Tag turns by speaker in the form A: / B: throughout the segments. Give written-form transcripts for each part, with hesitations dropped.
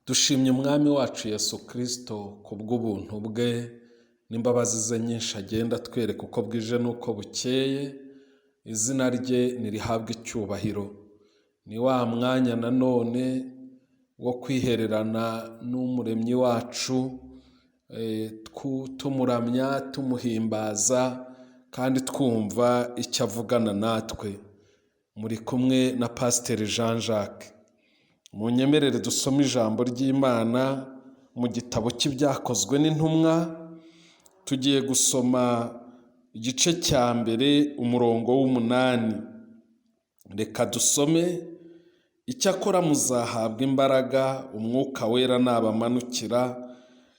A: Dushimye umwami wacu Yesu Kristo kubw'ubuntu bwe n'imbabazi ze nyinshi agenda atwereka uko bwije n'uko bukeye. Izina rye nirihabwe icyubahiro. Ni wa mwanya nanone wo kwihererana n'umuremyi wacu, tumuramya, tumuhimbaza kandi twumva icyo avugana natwe. Muri kumwe na Pasiteri Jean Jacques. Munyemerere dusome ijambo ry'Imana mu gitabo cy'ibyakozwe n'intumwa. Tugiye gusoma igice cya mbere umurongo w'8. Reka dusome. Icyakora muzahabwa imbaraga umwuka wera nabamanukira,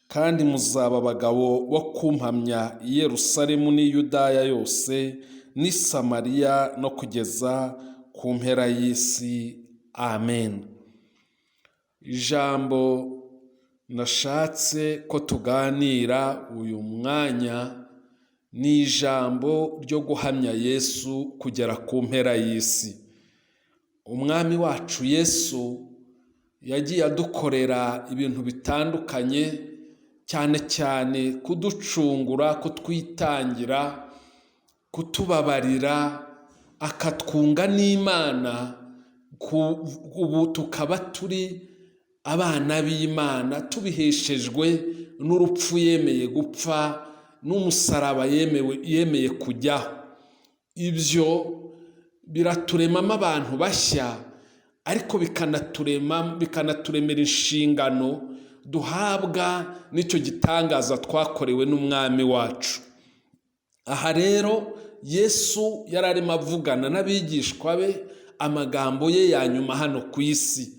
A: kandi muzaba abagabo bo kumpamya i Yerusalemu n'i Yudaya yose n'i Samariya no kugeza ku mpera y'isi. Amen. Ijambo nashatse ko tuganira uyu mwanya ni ijambo ryo guhamya Yesu kugera ku mpera y'isi. Umwami wacu Yesu yagiye adukorera ibintu bitandukanye, cyane cyane kuducungura, kutwitangira, kutubabarira, akatwunga n'Imana. Ubu tukaba turi abana b'Imana, tubiheshejwe n'urupfu yemeye gupfa n'umusaraba yemeye kujyaho. Ibyo biraturemamo abantu bashya, ariko bikanaturemera inshingano duhabwa n'icyo gitangaza twakorewe n'umwami wacu. Aha rero Yesu yari arimo avugana n'abigishwa be amagambo ye ya nyuma hano ku isi.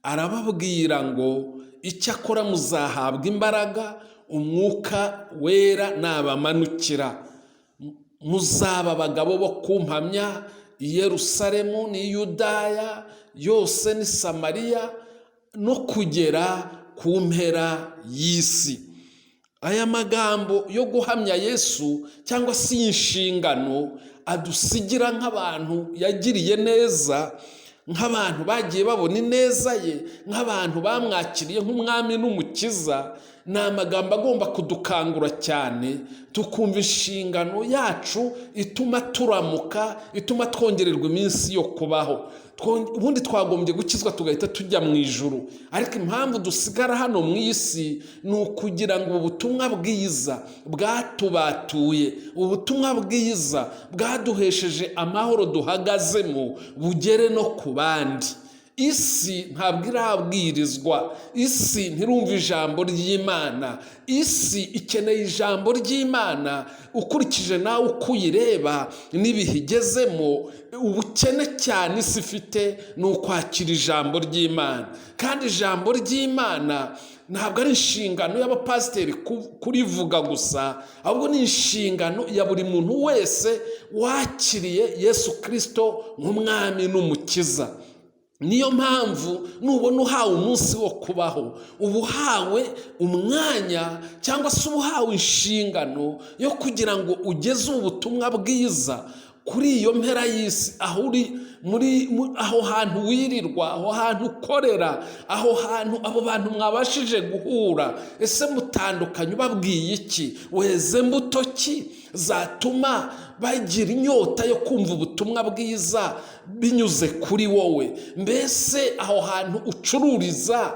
A: Arababwira ngo icyakora muzahabwa imbaraga umwuka wera nabamanukira. Muzaba abagabo bo kumpamya i Yerusalemu n'i Yudaya yose n'i Samariya no kugera ku mpera y'isi. Aya magambo yo guhamya Yesu cyangwa se inshingano adusigira nk'abantu yagiriye neza, nk'abantu bagiye babona ineza ye, nk'abantu bamwakiriye nk'umwami n'umukiza. Ni amagambo agomba kudukangura cyane, tukumva inshingano yacu ituma turamuka, ituma twongererwa iminsi yo kubaho. Ubundi twagombye gukizwa tugahita tujya mu ijuru, ariko impamvu dusigara hano mu isi ni ukugira ngo ubutumwa bwiza bwatubatuye, ubutumwa bwiza bwaduhesheje amahoro duhagazemo bugere no ku bandi. Isi ntabwo irabwirizwa, isi ntirumva ijambo ry'Imana. Isi ikeneye ijambo ry'Imana. Ukurikije nawe uko uyireba n'ibihe igezemo, ubukene cyane isi ifite ni ukwakira ijambo ry'Imana. Kandi ijambo ry'Imana ntabwo ari inshingano y'abapasiteri kurivuga gusa, ahubwo ni inshingano ya buri muntu wese wakiriye Yesu Kristo nk'umwami n'umukiza. Niyo mpamvu nubona uhawe umunsi wo kubaho, uba uhawe umwanya cyangwa se uba uhawe inshingano yo kugira ngo ugeze ubutumwa bwiza kuri iyo mpera y'isi, aho uri aho hantu wirirwa, aho hantu ukorera, aho hantu abo bantu mwabashije guhura. Ese mutandukanye ubabwiye iki? Weze mbuto ki zatuma bagira inyota yo kumva ubutumwa bwiza binyuze kuri wowe? Mbese aho hantu ucururiza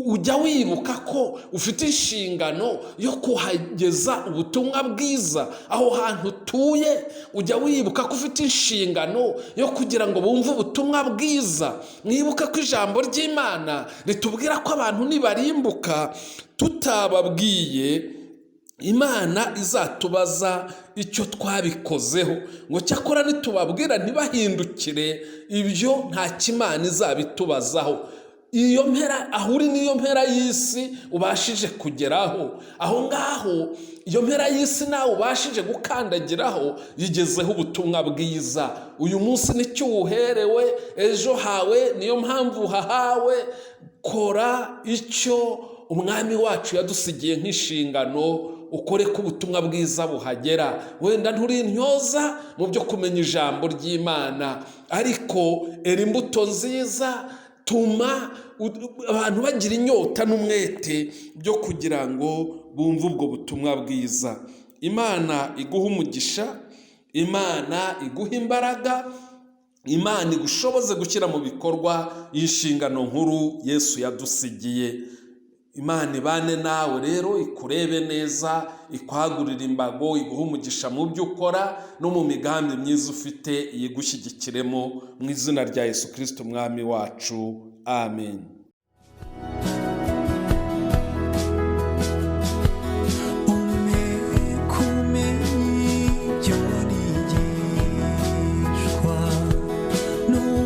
A: ujya wibuka ko ufite inshingano yo kuhageza ubutumwa bwiza? Aho hantu utuye ujya wibuka ko ufite inshingano yo kugira ngo bumve ubutumwa bwiza? Mwibuka ko ijambo ry'Imana ritubwira ko abantu nibarimbuka tutababwiye, Imana izatubaza icyo twabikozeho. Ngo cyakora nitubabwira ntibahindukire, ibyo nta kimana izabitubazaho. Iyo mpera aho uri niyo mpera y'isi ubashije kugeraho. Aho ngaho iyo mpera y'isi nawe ubashije gukandagiraho yigezeho ubutumwa bwiza. Uyu munsi nicyo uherewe, ejo hawe niyo mpamvu hahawe. Kora icyo umwami wacu yadusigiye nk'inshingano, ukore ko ubutumwa bwiza buhagera. Wenda nturi intyoza mu byo kumenya ijambo ry'Imana, ariko era imbuto nziza tuma abantu bagira inyota n'umwete byo kugira ngo bumve ubwo butumwa bwiza. Imana iguha umugisha, Imana iguha imbaraga, Imana igushoboze gushyira mu bikorwa inshingano nkuru Yesu yadusigiye. Imana ibane nawe rero, ikurebe neza, ikwagurira imbago, iguha umugisha mu byo ukora no mu migambi myiza ufite, yigushyigikiremo mu izina rya Yesu Kristo umwami wacu. Amen.
B: No,